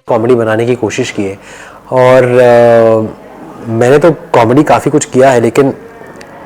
Comedy बनाने की कोशिश की है और मैंने तो कॉमेडी काफ़ी कुछ किया है, लेकिन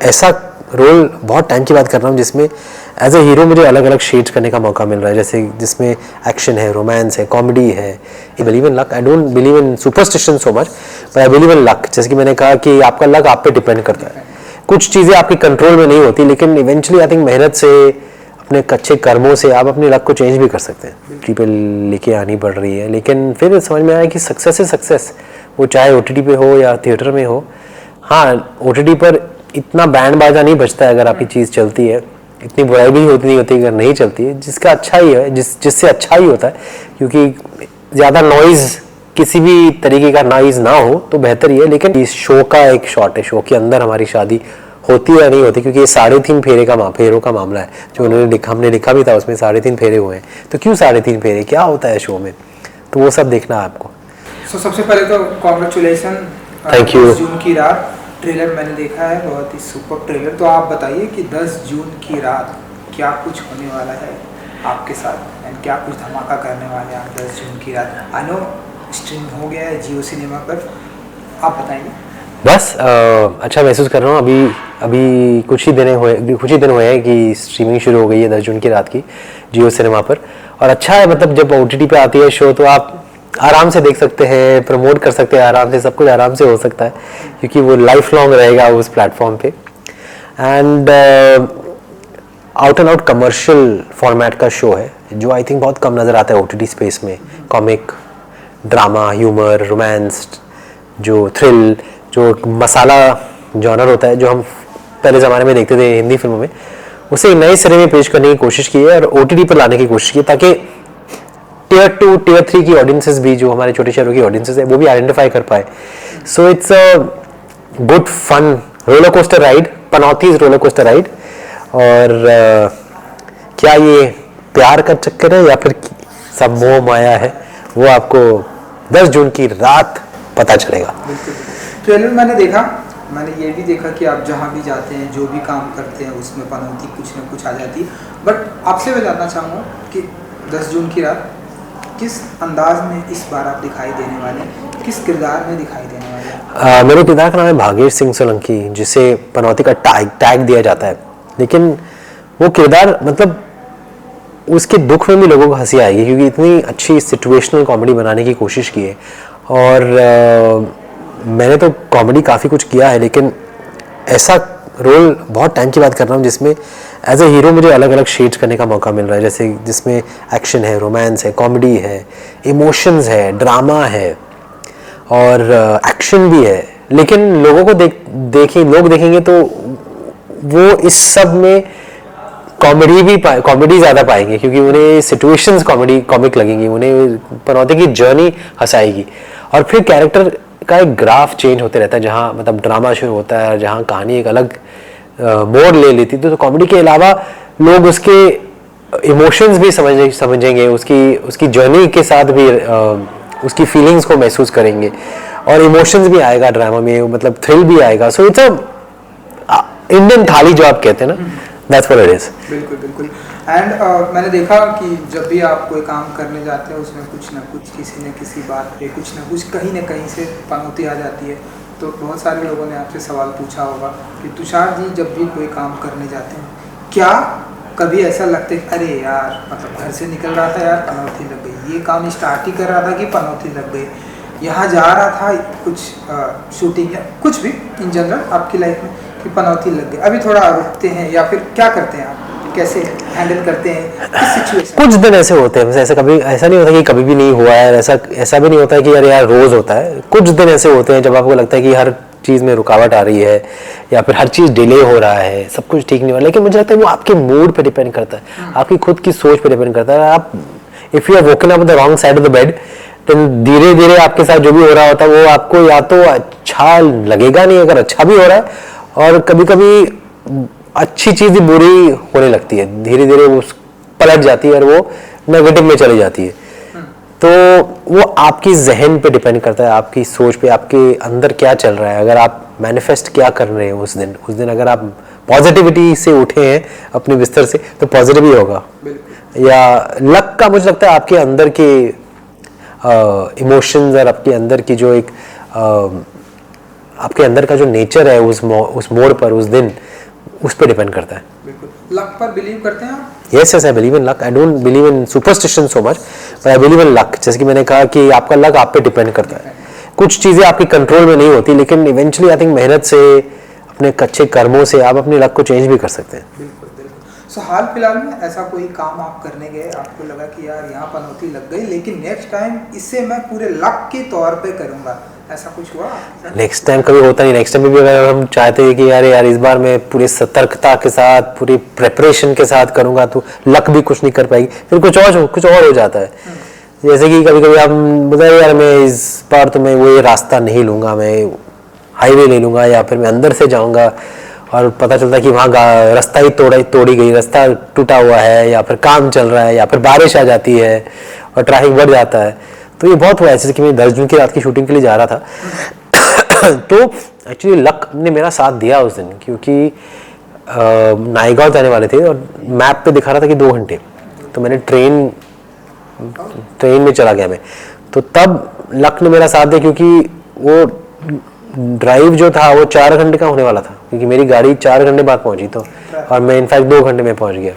ऐसा रोल बहुत टाइम की बात कर रहा हूँ जिसमें एज अ हीरो मुझे अलग अलग शेड्स करने का मौका मिल रहा है, जैसे जिसमें एक्शन है, रोमांस है, कॉमेडी है। I believe in luck, I don't believe in superstition so much, but I believe in luck. जैसे कि मैंने कहा कि आपका लक आप पे डिपेंड करता है, कुछ चीज़ें आपके कंट्रोल में नहीं होती, लेकिन इवेंचुअली आई थिंक मेहनत से, अपने अच्छे कर्मों से आप अपनी लक को चेंज भी कर सकते हैं। ट्रिपल लेके आनी पड़ रही है, लेकिन फिर समझ में आया कि सक्सेस है सक्सेस, वो चाहे OTT पे हो या थिएटर में हो। हाँ, OTT पर इतना बैंड बाजा नहीं बजता है अगर आपकी चीज़ चलती है, इतनी बुराई भी होती नहीं होती अगर नहीं चलती है, जिसका अच्छा ही है, जिससे अच्छा ही होता है, क्योंकि ज़्यादा नॉइज़, किसी भी तरीके का नॉइज़ ना हो तो बेहतर ही है। लेकिन इस शो का एक शॉट है, शो के अंदर हमारी शादी होती है या नहीं होती, क्योंकि ये 3.5 फेरों का मामला है जो हमने लिखा भी था, उसमें 3.5 फेरे हुए हैं। तो क्यों 3.5 फेरे, क्या होता है शो में, तो वो सब देखना है आपको। सबसे पहले तो कॉन्ग्रेचुलेसन, थैंक यू। 10 जून की रात ट्रेलर मैंने देखा है, बहुत ही सुपर ट्रेलर। तो आप बताइए कि 10 जून की रात क्या कुछ होने वाला है आपके साथ एंड क्या कुछ धमाका करने वाले हैं आप 10 जून की रात। आई नो स्ट्रीम हो गया है जियो सिनेमा पर, आप बताएंगे। बस अच्छा महसूस कर रहा हूँ। अभी कुछ ही दिन हुए हैं कि स्ट्रीमिंग शुरू हो गई है 10 जून की रात की जियो सिनेमा पर। और अच्छा है, मतलब जब OTT पे आती है शो तो आप आराम से देख सकते हैं, प्रमोट कर सकते हैं आराम से, सब कुछ आराम से हो सकता है, क्योंकि वो लाइफ लॉन्ग रहेगा उस प्लेटफॉर्म पे। And out and out commercial format का शो है, जो आई थिंक बहुत कम नज़र आता है OTT स्पेस में। कॉमिक, ड्रामा, ह्यूमर, रोमांस, जो थ्रिल, जो मसाला जॉनर होता है, जो हम पहले ज़माने में देखते थे हिंदी फिल्मों में, उसे नए सिरे में पेश करने की कोशिश की है और OTT पर लाने की कोशिश की है, ताकि Tier 2, Tier 3 की ऑडियंसेस भी, जो हमारे छोटे शहरों की ऑडियंसेस है, वो भी आइडेंटिफाई कर पाए। So it's a good fun roller coaster ride, पनौतीज रोलर कोस्टर राइड। और क्या ये प्यार का चक्कर है या फिर सब मोह माया है, वो आपको 10 जून की रात पता चलेगा। ट्रेलर मैंने देखा, मैंने ये भी देखा कि आप जहाँ भी जाते हैं, जो भी काम करते हैं, उसमें पनौती कुछ न कुछ आ जाती है। बट आपसे मैं जानना चाहूँगा कि 10 जून की रात किस अंदाज में इस बार आप दिखाई देने वाले हैं, किस किरदार में दिखाई देने वाले हैं? मेरे किरदार का नाम है भागेश सिंह सोलंकी, जिसे पनौती का टैग दिया जाता है। लेकिन वो किरदार, मतलब उसके दुख में भी लोगों को हंसी आएगी, क्योंकि इतनी अच्छी सिचुएशनल कॉमेडी बनाने की कोशिश की है। और मैंने तो कॉमेडी काफ़ी कुछ किया है, लेकिन ऐसा रोल बहुत टाइम की बात कर रहा हूँ जिसमें एज अ हीरो मुझे अलग अलग शेड्स करने का मौका मिल रहा है, जैसे जिसमें एक्शन है, रोमांस है, कॉमेडी है, इमोशंस है, ड्रामा है और एक्शन भी है। लेकिन लोगों को लोग देखेंगे तो वो इस सब में कॉमेडी ज़्यादा पाएंगे, क्योंकि उन्हें सिचुएशंस कॉमिक लगेंगी, उन्हें पनौती की जर्नी हंसाएगी। और फिर कैरेक्टर का एक ग्राफ चेंज होते रहता है, जहाँ मतलब ड्रामा शुरू होता है, जहाँ कहानी एक अलग मोड़ ले लेती, तो कॉमेडी के अलावा लोग उसके इमोशंस भी समझेंगे, उसकी जर्नी के साथ भी उसकी फीलिंग्स को महसूस करेंगे, और इमोशंस भी आएगा ड्रामा में, मतलब थ्रिल भी आएगा। सो इट्स अ इंडियन थाली जो आप कहते हैं ना, दैट्स व्हाट इट इज। बिल्कुल बिल्कुल। एंड मैंने देखा कि जब भी आप कोई काम करने जाते हैं, उसमें कुछ ना कुछ, किसी न किसी बात पे कुछ ना कुछ, कहीं ना कहीं से पनौती आ जाती है। तो बहुत सारे लोगों ने आपसे सवाल पूछा होगा कि तुषार जी जब भी कोई काम करने जाते हैं, क्या कभी ऐसा लगता है अरे यार, मतलब घर से निकल रहा था यार पनौती लग गई, ये काम स्टार्ट ही कर रहा था कि पनौती लग गई, यहाँ जा रहा था कुछ शूटिंग या कुछ भी इन जनरल आपकी लाइफ में कि पनौती लग गई, अभी थोड़ा रुकते हैं या फिर क्या करते हैं आप, कैसे हैंडल करते हैं किस सिचुएशन? कुछ दिन ऐसे होते हैं, ऐसा नहीं होता कि कभी भी नहीं हुआ है, ऐसा भी नहीं होता है कि यार रोज होता है। कुछ दिन ऐसे होते हैं जब आपको लगता है कि हर चीज़ में रुकावट आ रही है या फिर हर चीज़ डिले हो रहा है, सब कुछ ठीक नहीं हो रहा। लेकिन मुझे लगता है वो आपके मूड पे डिपेंड करता है, आपकी खुद की सोच पे डिपेंड करता है। आप if you are woken up the wrong side of the bed, तो धीरे धीरे आपके साथ जो भी हो रहा होता है वो आपको या तो अच्छा लगेगा नहीं, अगर अच्छा भी हो रहा है, और कभी कभी अच्छी चीज़ बुरी होने लगती है, धीरे धीरे वो पलट जाती है और वो नेगेटिव में चली जाती है। तो वो आपकी जहन पे डिपेंड करता है, आपकी सोच पे, आपके अंदर क्या चल रहा है। अगर आप मैनिफेस्ट क्या कर रहे हैं उस दिन अगर आप पॉजिटिविटी से उठे हैं अपने बिस्तर से, तो पॉजिटिव ही होगा। या लक का मुझे लगता है आपके अंदर के इमोशंस और आपके अंदर की जो एक आपके अंदर का जो नेचर है उस मोड़ पर उस दिन उस पर डिपेंड करता है। बिल्कुल। लक पर बिलीव करते हैं आप? Yes, yes, I believe in luck. I don't believe in superstition so much, but I believe in luck. जैसे कि मैंने कहा कि आपका लक आप पे डिपेंड करता है। कुछ चीज़ें आपके कंट्रोल में नहीं होती, लेकिन इवेंचुअली आई थिंक मेहनत से, अपने अच्छे कर्मों से आप अपने लक को चेंज भी कर सकते हैं। बिल्कुल बिल्कुल। सो हाल फिलहाल में ऐसा कोई काम आप करने गए, आपको लगा कि यार यहाँ पनौती लग गई, लेकिन नेक्स्ट टाइम इससे मैं पूरे लक के तौर पे करूँगा, ऐसा कुछ हुआ? नेक्स्ट टाइम कभी होता नहीं। नेक्स्ट टाइम भी अगर हम चाहते हैं कि यार इस बार मैं पूरी सतर्कता के साथ, पूरी प्रेपरेशन के साथ करूँगा, तो लक भी कुछ नहीं कर पाएगी, फिर कुछ और हो जाता है। जैसे कि कभी कभी आप बताइए यार मैं इस बार तो मैं वो ये रास्ता नहीं लूँगा, मैं हाईवे ले लूँगा, या फिर मैं अंदर से जाऊँगा, और पता चलता है कि वहाँ रास्ता ही तोड़ी गई, रास्ता टूटा हुआ है, या फिर काम चल रहा है, या फिर बारिश आ जाती है और ट्रैफिक बढ़ जाता है। तो ये बहुत हुआ है। जैसे कि मैं 10 जून की रात की शूटिंग के लिए जा रहा था तो एक्चुअली लक ने मेरा साथ दिया उस दिन, क्योंकि नायगांव जाने वाले थे और मैप पे दिखा रहा था कि 2 घंटे, तो मैंने ट्रेन में चला गया मैं। तो तब लक ने मेरा साथ दिया, क्योंकि वो ड्राइव जो था वो 4 घंटे का होने वाला था, क्योंकि मेरी गाड़ी 4 घंटे बाद पहुंची, तो और मैं इनफैक्ट 2 घंटे में पहुंच गया।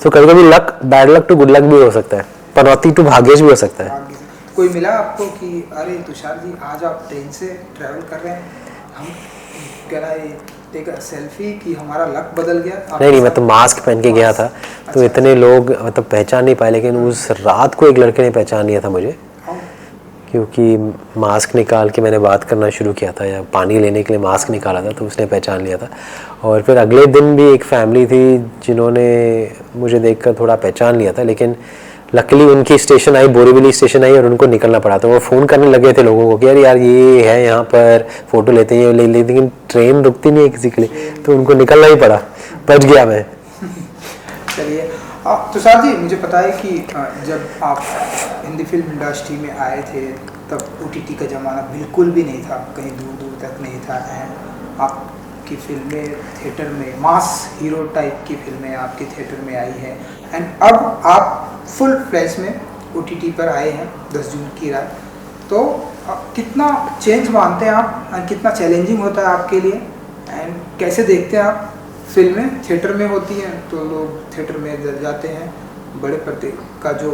तो कभी कभी luck, bad luck to good luck भी हो सकता है, पनौती टू भाग्यश भी हो सकता है। कोई मिला आपको कि अरे तुषार जी आज आप ट्रेन से ट्रैवल कर रहे हैं, हम कह रहा है टेक अ सेल्फी कि हमारा लक बदल गया? नहीं, मैं तो मास्क पहन के गया था। तो इतने लोग मतलब पहचान नहीं पाए, लेकिन उस रात को एक लड़के ने पहचान लिया था मुझे, क्योंकि मास्क निकाल के मैंने बात करना शुरू किया था, या पानी लेने के लिए मास्क निकाला था, तो उसने पहचान लिया था। और फिर अगले दिन भी एक फैमिली थी जिन्होंने मुझे देखकर थोड़ा पहचान लिया था, लेकिन लकीली उनकी स्टेशन आई, बोरीवली स्टेशन आई, और उनको निकलना पड़ा। तो वो फ़ोन करने लगे थे लोगों को कि यार ये है यहाँ पर, फ़ोटो लेते हैं, लेकिन ट्रेन रुकती नहीं है किसी के लिए, तो उनको निकलना ही पड़ा। बच गया मैं। चलिए तुषार जी, मुझे पता है कि जब आप हिंदी फिल्म इंडस्ट्री में आए थे तब OTT का ज़माना बिल्कुल भी नहीं था, कहीं दूर दूर तक नहीं था। आपकी फिल्में थिएटर में, मास हीरो टाइप की फिल्में आपके थिएटर में आई है, एंड अब आप फुल फ्लैश में OTT पर आए हैं 10 जून की रात। तो कितना चेंज मानते हैं आप, एंड कितना चैलेंजिंग होता है आपके लिए, एंड कैसे देखते हैं आप? फिल्में थिएटर में होती हैं तो लोग थिएटर में जाते हैं, बड़े पर्दे का जो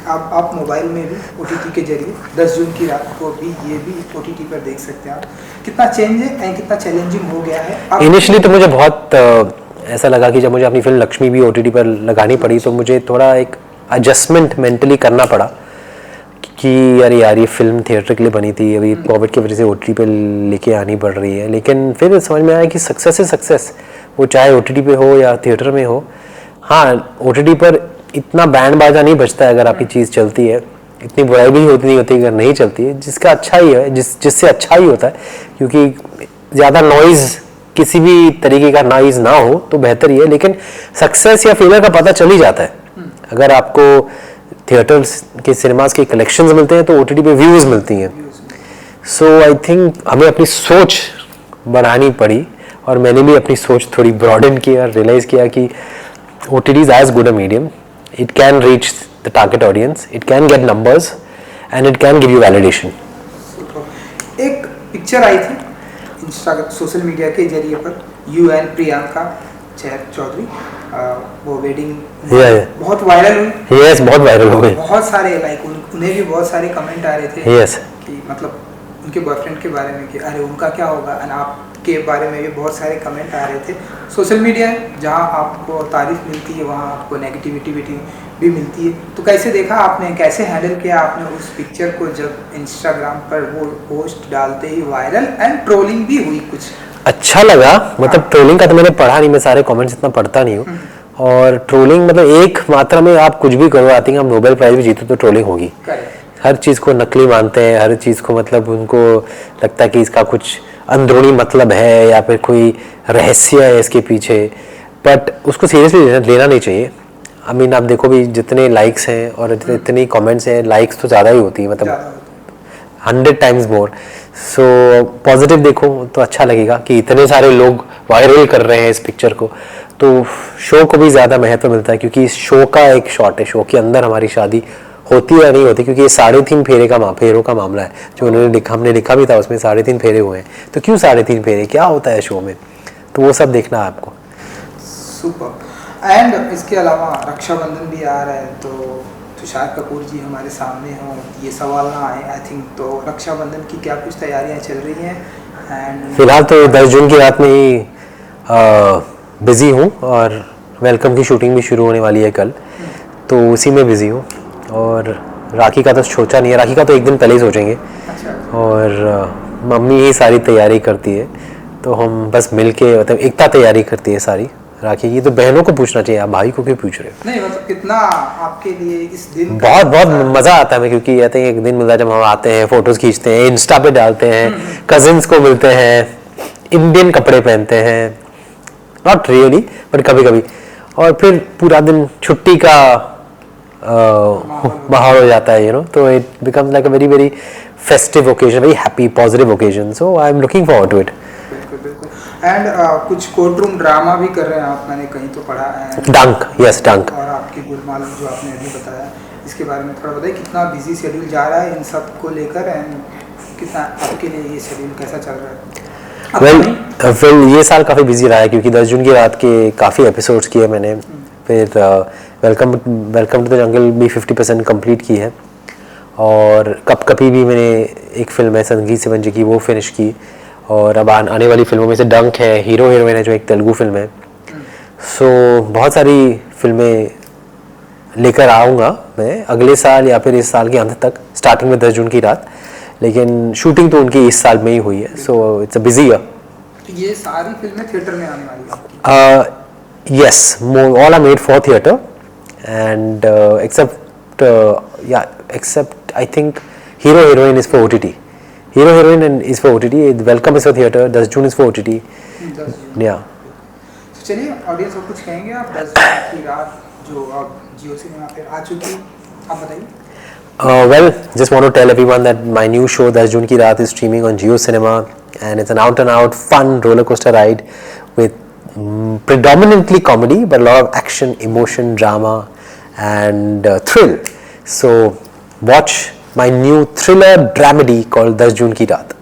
आप मोबाइल में भी OTT के जरिए 10 जून की रात को भी ये भी OTT पर देख सकते हैं आप। कितना चेंज है एंड कितना चैलेंजिंग हो गया है? इनिशियली तो मुझे बहुत ऐसा लगा कि जब मुझे अपनी फिल्म लक्ष्मी भी OTT पर लगानी पड़ी, तो मुझे थोड़ा एक एडजस्टमेंट मेंटली करना पड़ा कि अरे यार ये फिल्म थिएटर के लिए बनी थी, अभी कोविड की वजह से OTT पे लेके आनी पड़ रही है। लेकिन फिर समझ में आया कि सक्सेस है सक्सेस, वो चाहे OTT पे हो या थिएटर में हो। हाँ, OTT पर इतना बैंड बाजा नहीं बजता है अगर आपकी चीज़ चलती है, इतनी बुराई भी होती नहीं होती अगर नहीं चलती है, जिसका अच्छा ही है, जिससे अच्छा ही होता है, क्योंकि ज़्यादा नॉइज़, किसी भी तरीके का नॉइज़ ना हो तो बेहतर ही है। लेकिन सक्सेस या फेलियर का पता चल ही जाता है। अगर आपको थिएटर्स के सिनेमास के कलेक्शंस मिलते हैं तो OTT पे व्यूज़ मिलती हैं। सो आई थिंक हमें अपनी सोच बढ़ानी पड़ी, और मैंने भी अपनी सोच थोड़ी ब्रॉडन की और रियलाइज़ किया कि OTT is as good a medium. It can reach the target audience, it can get numbers, and it can give you validation. एक पिक्चर आई थी इंस्टाग्राम सोशल मीडिया के जरिए पर, यू एंड प्रियंका चौधरी, वो वेडिंग बहुत वायरल हुई। Yes, बहुत viral हो गई। बहुत सारे लाइक उन्हें भी बहुत सारे कमेंट आ रहे थे। Yes. कि मतलब उनके बॉयफ्रेंड के बारे में कि अरे उनका क्या होगा, एंड आपके बारे में भी बहुत सारे कमेंट आ रहे थे। सोशल मीडिया जहाँ आपको तारीफ मिलती है वहाँ आपको नेगेटिविटी भी मिलती है। तो कैसे देखा आपने, कैसे हैंडल किया आपने उस पिक्चर को जब इंस्टाग्राम पर वो पोस्ट डालते ही वायरल एंड ट्रोलिंग भी हुई? कुछ अच्छा लगा, मतलब ट्रोलिंग का तो मैंने पढ़ा नहीं, मैं सारे कमेंट्स इतना पढ़ता नहीं हूँ। और ट्रोलिंग मतलब एक मात्रा में आप कुछ भी करो, आई थिंक आप नोबेल प्राइज भी जीतो तो ट्रोलिंग होगी। हर चीज़ को नकली मानते हैं, हर चीज़ को मतलब उनको लगता है कि इसका कुछ अंदरूनी मतलब है या फिर कोई रहस्य है इसके पीछे, बट उसको सीरियसली लेना नहीं चाहिए। आई मीन आप देखो भी जितने लाइक्स हैं और जितनी कमेंट्स हैं, लाइक्स तो ज़्यादा ही होती है, मतलब 100 टाइम्स मोर। सो पॉजिटिव देखो तो अच्छा लगेगा कि इतने सारे लोग वायरल कर रहे हैं इस पिक्चर को, तो शो को भी ज़्यादा महत्व मिलता है, क्योंकि इस शो का एक शॉट है, शो के अंदर हमारी शादी होती है या नहीं होती, क्योंकि ये 3.5 फेरों का मामला है जो हमने लिखा भी था उसमें 3.5 फेरे हुए हैं। तो क्यों 3.5 फेरे, क्या होता है शो में, तो वो सब देखना है आपको। सुपर। एंड इसके अलावा रक्षाबंधन भी आ रहा है, तो तुषार कपूर जी हमारे सामने हों, ये सवाल ना आए आई थिंक, तो रक्षाबंधन की क्या कुछ तैयारियां चल रही हैं? एंड फिलहाल तो 10 जून की रात में ही बिज़ी हूँ और वेलकम की शूटिंग भी शुरू होने वाली है कल, तो उसी में बिज़ी हूँ। और राखी का तो सोचा नहीं है, राखी का तो एक दिन पहले ही सोचेंगे। अच्छा। और मम्मी ही सारी तैयारी करती है, तो हम बस मिल के, मतलब एकता तैयारी करती है सारी राखी की। तो बहनों को पूछना चाहिए, आप भाई को क्यों पूछ रहे हो? नहीं मतलब कितना आपके लिए इस दिन बहुत बहुत मज़ा आता है, क्योंकि कहते हैं एक दिन मिलता है जब हम आते हैं, फ़ोटोज़ खींचते हैं, इंस्टा पे डालते हैं, कजिन्स को मिलते हैं, इंडियन कपड़े पहनते हैं, नॉट रियली बट कभी कभी, और फिर पूरा दिन छुट्टी का माहौल हो जाता है, तो it becomes like a very very festive occasion, very happy positive occasion, so I am looking forward to it. बिल्कुल बिल्कुल। एंड कुछ कोर्ट रूम ड्रामा भी कर रहे हैं आप, मैंने कहीं तो पढ़ा है। डंक, यस डंक। और आपकी गुलमाल जो आपने अभी बताया, इसके बारे में थोड़ा बताइए, कितना बिजी शेड्यूल जा रहा है इन सब को लेकर, एंड कितना आपके लिए ये शेड्यूल कैसा चल रहा है? वेल ये साल काफ़ी बिजी रहा है, क्योंकि 10 जून की रात के काफ़ी एपिसोड्स किए मैंने, फिर वेलकम टू द जंगल भी 50% कंप्लीट की है, और कप कपी भी मैंने एक फिल्म है संगीत से बंजी की, वो फिनिश की, और अब आने वाली फिल्मों में से डंक है, हीरो हीरोइन है जो एक तेलुगु फिल्म है। सो बहुत सारी फिल्में लेकर आऊँगा मैं अगले साल या फिर इस साल के अंत तक, स्टार्टिंग में 10 जून की रात, लेकिन शूटिंग तो उनकी इस साल में ही हुई है, सो इट्स अ बिजी ईयर। ये सारी फिल्में थिएटर में आने वाली हैं? Yes, all are made for theatre, and except I think Hero Heroine is for OTT. Hero Heroine is for OTT. Welcome is for theatre. 10 June is for OTT. 10 June. Yeah. तो चलिए audience को कुछ कहेंगे आप 10 जून की रात जो अब जियो सिनेमा पे आ चुकी, आप बताइए। Well, just want to tell everyone that my new show 10 June की रात is streaming on Jio Cinema, and it's an out-and-out fun roller coaster ride with predominantly comedy, but a lot of action, emotion, drama, and thrill. So watch my new thriller dramedy called 10 June की रात.